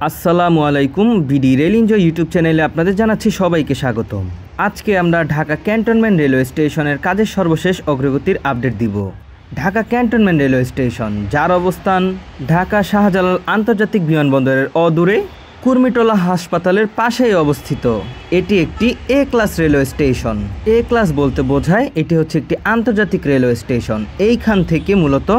আসসালামু আলাইকুম। BD rail enjoy YouTube চ্যানেলে আপনাদের জানাচ্ছি সবাইকে স্বাগতম। আজকে আমরা ঢাকা ক্যান্টনমেন্ট রেলওয়ে স্টেশনের কাজের সর্বশেষ অগ্রগতির আপডেট দিব। ঢাকা ক্যান্টনমেন্ট রেলওয়ে স্টেশন, যার অবস্থান ঢাকা শাহজালাল আন্তর্জাতিক বিমানবন্দরের অদূরে কুর্মিটোলা হাসপাতালের পাশেই অবস্থিত। এটি একটি এ ক্লাস রেলওয়ে স্টেশন। এ ক্লাস বলতে বোঝায় এটি হচ্ছে একটি আন্তর্জাতিক রেলওয়ে স্টেশন। এইখান থেকে মূলত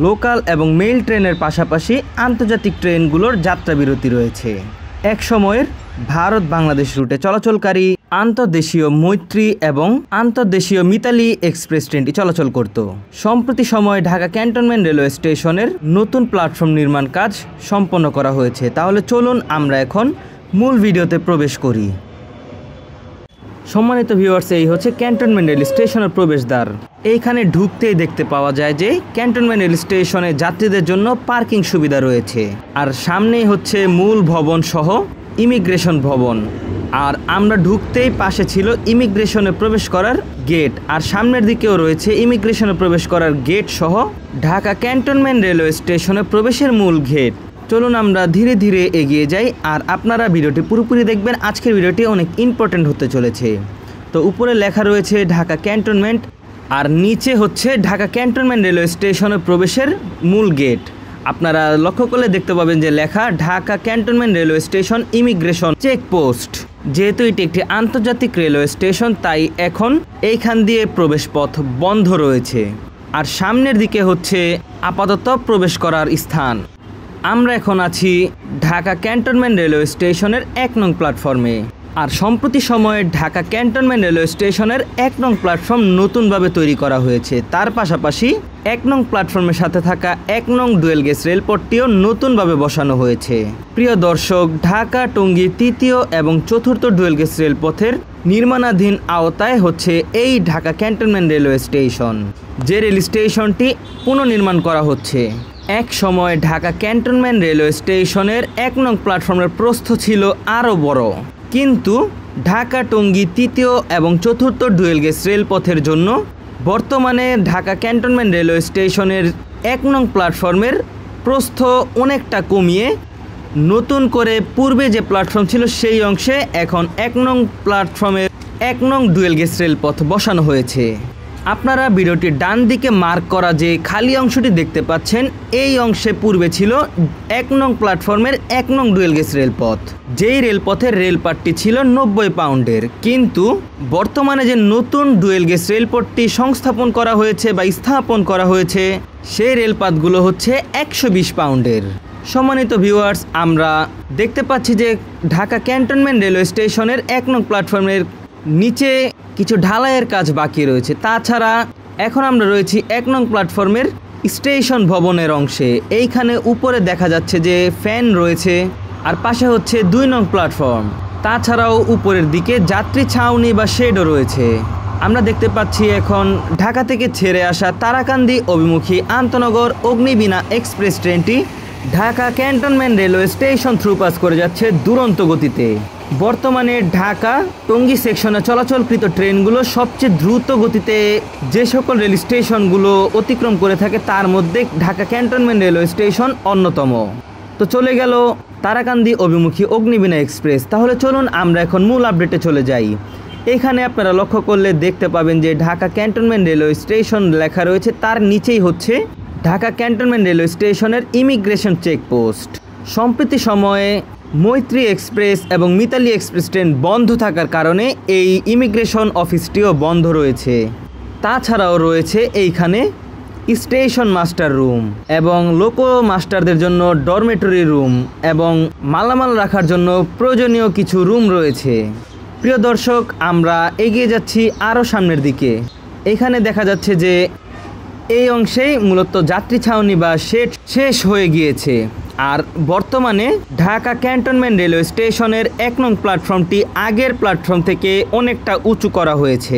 লোকাল এবং মেইল ট্রেনের পাশাপাশি আন্তর্জাতিক ট্রেনগুলোর যাত্রা বিরতি রয়েছে। এক সময়ের ভারত বাংলাদেশ রুটে চলাচলকারী আন্তর্দেশীয় মৈত্রী এবং আন্তর্দেশীয় মিতালি এক্সপ্রেস ট্রেনটি চলাচল করত। সম্প্রতি সময়ে ঢাকা ক্যান্টনমেন্ট রেলওয়ে স্টেশনের নতুন প্ল্যাটফর্ম নির্মাণ কাজ সম্পন্ন করা হয়েছে। তাহলে চলুন আমরা এখন মূল ভিডিওতে প্রবেশ করি। সম্মানিত ভিউয়ার্স, এই হচ্ছে ক্যান্টনমেন্ট রেল স্টেশনের প্রবেশদ্বার। এইখানে ঢুকতেই দেখতে পাওয়া যায় যে ক্যান্টনমেন্ট রেল স্টেশনে যাত্রীদের জন্য পার্কিং সুবিধা রয়েছে। আর সামনেই হচ্ছে মূল ভবন সহ ইমিগ্রেশন ভবন। আর আমরা ঢুকতেই পাশে ছিল ইমিগ্রেশনে প্রবেশ করার গেট, আর সামনের দিকেও রয়েছে ইমিগ্রেশনে প্রবেশ করার গেট সহ ঢাকা ক্যান্টনমেন্ট রেলওয়ে স্টেশনে প্রবেশের মূল গেট। চলুন আমরা ধীরে ধীরে এগিয়ে যাই, আর আপনারা ভিডিওটি পুরোপুরি দেখবেন। আজকের ভিডিওটি অনেক ইম্পর্টেন্ট হতে চলেছে। তো উপরে লেখা রয়েছে ঢাকা ক্যান্টনমেন্ট, আর নিচে হচ্ছে ঢাকা ক্যান্টনমেন্ট রেলওয়ে স্টেশনে প্রবেশের মূল গেট। আপনারা লক্ষ্য করলে দেখতে পাবেন যে লেখা Dhaka cantonment railway station immigration checkpost. যেহেতু এটি একটি আন্তর্জাতিক রেলওয়ে স্টেশন, তাই এখন এইখান দিয়ে প্রবেশ পথ বন্ধ রয়েছে। আর সামনের দিকে হচ্ছে আপাতত প্রবেশ করার স্থান। আমরা এখন আছি ঢাকা ক্যান্টনমেন্ট রেলওয়ে স্টেশনের 1 নং প্ল্যাটফর্মে। আর সম্প্রতি সময়ে ঢাকা ক্যান্টনমেন্ট রেলওয়ে স্টেশনের 1 নং প্ল্যাটফর্ম নতুনভাবে তৈরি করা হয়েছে। তার পাশাপাশি 1 নং প্ল্যাটফর্মের সাথে থাকা 1 নং ডুয়েল গেজ রেলপথটিও নতুনভাবে বসানো হয়েছে। প্রিয় দর্শক, ঢাকা টঙ্গী 3য় এবং 4র্থ ডুয়েল গেজ রেলপথের নির্মাণাধীন আওতায় হচ্ছে এই ঢাকা ক্যান্টনমেন্ট রেলওয়ে স্টেশন। যে রেল স্টেশনটি পুনর্নির্মাণ করা হচ্ছে। এক সময় ঢাকা ক্যান্টনমেন্ট রেলওয়ে স্টেশনের 1 নং প্ল্যাটফর্মের প্রস্থ ছিল আরও বড়, কিন্তু ঢাকা টঙ্গী 3য় এবং 4র্থ ডুয়েল গেজ রেলপথের জন্য বর্তমানে ঢাকা ক্যান্টনমেন্ট রেলওয়ে স্টেশনের 1 নং প্ল্যাটফর্মের প্রস্থ অনেকটা কমিয়ে নতুন করে পূর্বে যে প্ল্যাটফর্ম ছিল সেই অংশে এখন 1 নং প্ল্যাটফর্মের 1 নং ডুয়েল গেজ রেলপথ বসানো হয়েছে। আপনারা ভিডিওটির ডান দিকে মার্ক করা যে খালি অংশটি দেখতে পাচ্ছেন, এই অংশে পূর্বে ছিল 1 নং প্ল্যাটফর্মের 1 নং ডুয়েল গেজ রেলপথ। যেই রেলপথের রেলপাতটি ছিল 90 পাউন্ডের, কিন্তু বর্তমানে যে নতুন ডুয়েল গেজ রেলপথটি সংস্থাপন করা হয়েছে বা স্থাপন করা হয়েছে, সেই রেলপাতগুলো হচ্ছে 120 পাউন্ডের। সম্মানিত ভিউয়ার্স, আমরা দেখতে পাচ্ছি যে ঢাকা ক্যান্টনমেন্ট রেলওয়ে স্টেশনের 1 নং প্ল্যাটফর্মের নিচে কিছু ঢালাইয়ের কাজ বাকি রয়েছে। তাছাড়া এখন আমরা রয়েছি 1 নং প্ল্যাটফর্মের স্টেশন ভবনের অংশে। এইখানে উপরে দেখা যাচ্ছে যে ফ্যান রয়েছে, আর পাশে হচ্ছে 2 নং প্ল্যাটফর্ম। তাছাড়াও উপরের দিকে যাত্রী ছাউনি বা শেডও রয়েছে। আমরা দেখতে পাচ্ছি এখন ঢাকা থেকে ছেড়ে আসা তারাকান্দি অভিমুখী আন্তনগর অগ্নিবীণা এক্সপ্রেস ট্রেনটি ঢাকা ক্যান্টনমেন্ট রেলওয়ে স্টেশন থ্রুপাস করে যাচ্ছে দুরন্ত গতিতে। বর্তমানে ঢাকা টঙ্গী সেকশনে চলাচলকৃত ট্রেনগুলো সবচেয়ে দ্রুত গতিতে যে সকল রেল স্টেশনগুলো অতিক্রম করে থাকে, তার মধ্যে ঢাকা ক্যান্টনমেন্ট রেলওয়ে স্টেশন অন্যতম। তো চলে গেল তারাকান্দি অভিমুখী অগ্নিবীণা এক্সপ্রেস। তাহলে চলুন আমরা এখন মূল আপডেটে চলে যাই। এখানে আপনারা লক্ষ্য করলে দেখতে পাবেন যে ঢাকা ক্যান্টনমেন্ট রেলওয়ে স্টেশন লেখা রয়েছে, তার নিচেই হচ্ছে ঢাকা ক্যান্টনমেন্ট রেলওয়ে স্টেশনের ইমিগ্রেশন চেকপোস্ট। সম্প্রতি সময়ে মৈত্রী এক্সপ্রেস এবং মিতালি এক্সপ্রেস ট্রেন বন্ধ থাকার কারণে এই ইমিগ্রেশন অফিসটিও বন্ধ রয়েছে। তাছাড়াও রয়েছে এইখানে স্টেশন মাস্টার রুম এবং লোকো মাস্টারদের জন্য ডরমেটরি রুম এবং মালামাল রাখার জন্য প্রয়োজনীয় কিছু রুম রয়েছে। প্রিয় দর্শক, আমরা এগিয়ে যাচ্ছি আরও সামনের দিকে। এখানে দেখা যাচ্ছে যে এই অংশেই মূলত যাত্রী ছাউনি বা শেড শেষ হয়ে গিয়েছে। আর বর্তমানে ঢাকা ক্যান্টনমেন্ট রেলওয়ে স্টেশনের 1 নং প্ল্যাটফর্মটি আগের প্ল্যাটফর্ম থেকে অনেকটা উঁচু করা হয়েছে।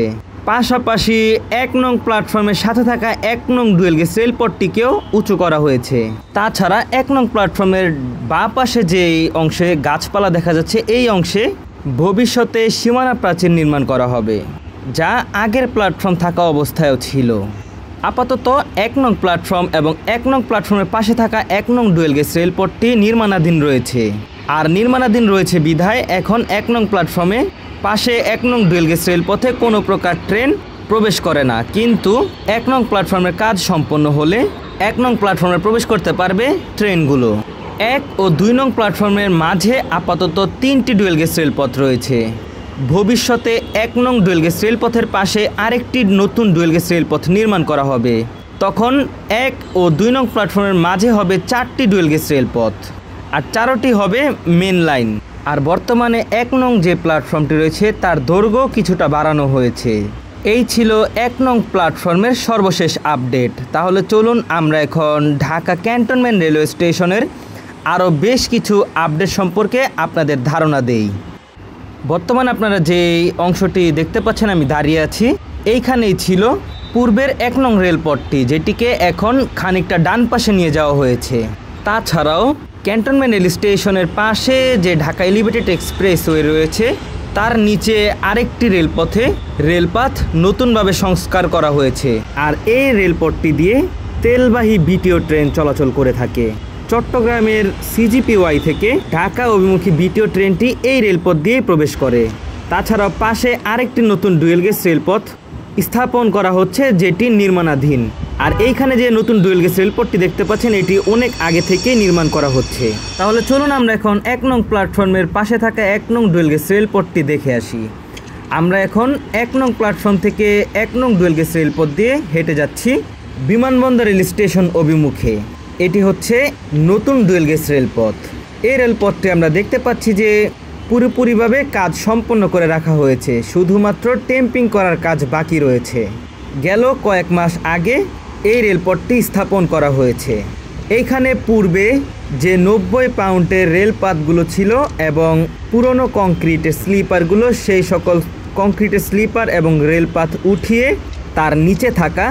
পাশাপাশি 1 নং প্ল্যাটফর্মের সাথে থাকা 1 নং ডুয়েল গেজ রেলপথটিকেও উঁচু করা হয়েছে। তাছাড়া 1 নং প্ল্যাটফর্মের বাঁ পাশে যে অংশে গাছপালা দেখা যাচ্ছে, এই অংশে ভবিষ্যতে সীমানা প্রাচীর নির্মাণ করা হবে, যা আগের প্ল্যাটফর্ম থাকা অবস্থায়ও ছিল। আপাতত 1 নং প্ল্যাটফর্ম এবং 1 নং প্ল্যাটফর্মের পাশে থাকা 1 নং ডুয়েল গেজ রেলপথটি নির্মাণাধীন রয়েছে। আর নির্মাণাধীন রয়েছে বিধায় এখন 1 নং প্ল্যাটফর্মে পাশে 1 নং ডুয়েল গেজ রেলপথে কোনো প্রকার ট্রেন প্রবেশ করে না, কিন্তু 1 নং প্ল্যাটফর্মের কাজ সম্পন্ন হলে 1 নং প্ল্যাটফর্মে প্রবেশ করতে পারবে ট্রেনগুলো। 1 ও 2 নং প্ল্যাটফর্মের মাঝে আপাতত 3টি ডুয়েল গেজ রেলপথ রয়েছে। ভবিষ্যতে 1 নং ডুয়েল গেজ রেলপথের পাশে আরেকটি নতুন ডুয়েল গেজ রেলপথ নির্মাণ করা হবে। তখন 1 ও 2 নং প্ল্যাটফর্মের মাঝে হবে 4টি ডুয়েল গেজ রেলপথ, আর 4টি হবে মেন লাইন। আর বর্তমানে 1 নং যে প্ল্যাটফর্মটি রয়েছে তার দৈর্ঘ্য কিছুটা বাড়ানো হয়েছে। এই ছিল 1 নং প্ল্যাটফর্মের সর্বশেষ আপডেট। তাহলে চলুন আমরা এখন ঢাকা ক্যান্টনমেন্ট রেলওয়ে স্টেশনের আরও বেশ কিছু আপডেট সম্পর্কে আপনাদের ধারণা দেই। বর্তমানে আপনারা যে অংশটি দেখতে পাচ্ছেন আমি দাঁড়িয়ে আছি, এইখানেই ছিল পূর্বের 1 নং রেলপথটি, যেটিকে এখন খানিকটা ডান পাশে নিয়ে যাওয়া হয়েছে। তাছাড়াও ক্যান্টনমেন্ট রেল স্টেশনের পাশে যে ঢাকা এলিভেটেড এক্সপ্রেসওয়ে রয়েছে তার নিচে আরেকটি রেলপথ নতুনভাবে সংস্কার করা হয়েছে। আর এই রেলপথটি দিয়ে তেলবাহী বিটিও ট্রেন চলাচল করে থাকে। চট্টগ্রামের সিজিপিওয়াই থেকে ঢাকা অভিমুখী বিটিও ট্রেনটি এই রেলপথ দিয়ে প্রবেশ করে। তাছাড়াও পাশে আরেকটি নতুন ডুয়েল গেজ রেলপথ স্থাপন করা হচ্ছে, যেটি নির্মাণাধীন। আর এইখানে যে নতুন ডুয়েল গেজ রেলপথটি দেখতে পাচ্ছেন এটি অনেক আগে থেকেই নির্মাণ করা হচ্ছে। তাহলে চলুন আমরা এখন 1 নং প্ল্যাটফর্মের পাশে থাকা 1 নং ডুয়েল গেজ রেলপথটি দেখে আসি। আমরা এখন 1 নং প্ল্যাটফর্ম থেকে 1 নং ডুয়েল গেজ রেলপথ দিয়ে হেঁটে যাচ্ছি বিমানবন্দর রেল স্টেশন অভিমুখে। এটি হচ্ছে নতুন ডুয়েল গেজ রেলপথ। এই রেলপথটি আমরা দেখতে পাচ্ছি যে পুরোপুরিভাবে কাজ সম্পন্ন করে রাখা হয়েছে, শুধুমাত্র টেম্পিং করার কাজ বাকি রয়েছে। গেল কয়েক মাস আগে এই রেলপথটি স্থাপন করা হয়েছে। এইখানে পূর্বে যে 90 পাউন্ডের রেলপাতগুলো ছিল এবং পুরনো কংক্রিটের স্লিপারগুলো, সেই সকল কংক্রিটের স্লিপার এবং রেলপাত উঠিয়ে তার নিচে থাকা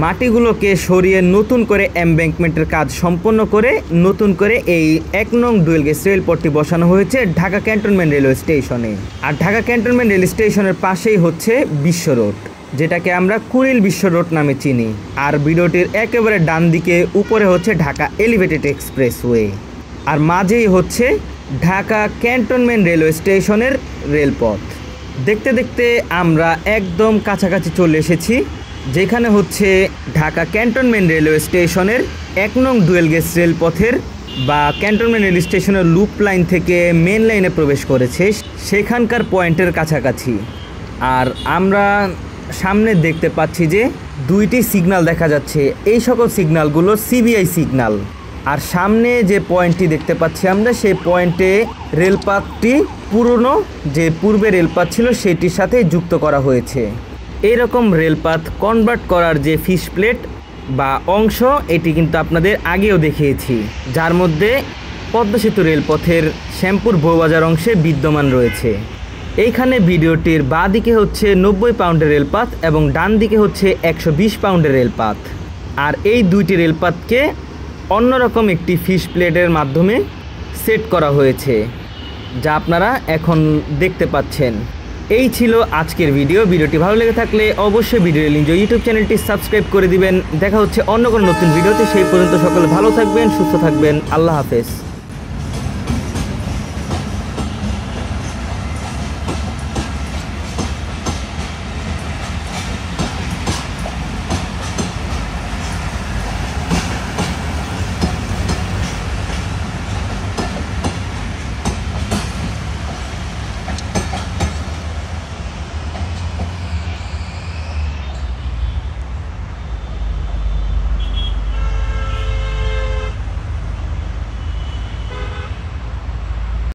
মাটিগুলোকে সরিয়ে নতুন করে এমব্যাঙ্কমেন্টের কাজ সম্পন্ন করে নতুন করে এই 1 নং ডুয়েল গেজ রেলপথটি বসানো হয়েছে ঢাকা ক্যান্টনমেন্ট রেলওয়ে স্টেশনে। আর ঢাকা ক্যান্টনমেন্ট রেল স্টেশনের পাশেই হচ্ছে বিশ্ব রোড, যেটাকে আমরা কুড়িল বিশ্ব রোড নামে চিনি। আর ভিডিওটির একেবারে ডান দিকে উপরে হচ্ছে ঢাকা এলিভেটেড এক্সপ্রেসওয়ে, আর মাঝেই হচ্ছে ঢাকা ক্যান্টনমেন্ট রেলওয়ে স্টেশনের রেলপথ। দেখতে দেখতে আমরা একদম কাছাকাছি চলে এসেছি, যেখানে হচ্ছে ঢাকা ক্যান্টনমেন্ট রেলওয়ে স্টেশনের 1 নং ডুয়েল গেজ রেলপথের বা ক্যান্টনমেন্ট রেল স্টেশনের লুপ লাইন থেকে মেন লাইনে প্রবেশ করেছে, সেখানকার পয়েন্টের কাছাকাছি। আর আমরা সামনে দেখতে পাচ্ছি যে 2টি সিগন্যাল দেখা যাচ্ছে। এই সকল সিগন্যালগুলো সিবিআই সিগন্যাল। আর সামনে যে পয়েন্টটি দেখতে পাচ্ছি আমরা, সেই পয়েন্টে রেলপাতটি পুরনো যে পূর্বে রেলপাত ছিল সেটির সাথে যুক্ত করা হয়েছে। এইরকম রেলপাত কনভার্ট করার যে ফিশ প্লেট বা অংশ, এটি কিন্তু আপনাদের আগেও দেখিয়েছি, যার মধ্যে পদ্মা সেতু রেলপথের শ্যামপুর বউবাজার অংশে বিদ্যমান রয়েছে। এইখানে ভিডিওটির বাঁ দিকে হচ্ছে 90 পাউন্ডের রেলপাত এবং ডান দিকে হচ্ছে 120 পাউন্ডের রেলপাত। আর এই 2টি রেলপাতকে অন্যরকম একটি ফিশ প্লেটের মাধ্যমে সেট করা হয়েছে, যা আপনারা এখন দেখতে পাচ্ছেন। এই ছিল আজকের ভিডিওটি ভালো লেগে থাকলে অবশ্যই ভিডিও লিঙ্ক ইউটিউব চ্যানেলটি সাবস্ক্রাইব করে দিবেন। দেখা হচ্ছে অন্য কোনো নতুন ভিডিওতে। সেই পর্যন্ত সকলে ভালো থাকবেন, সুস্থ থাকবেন। আল্লাহ হাফেজ।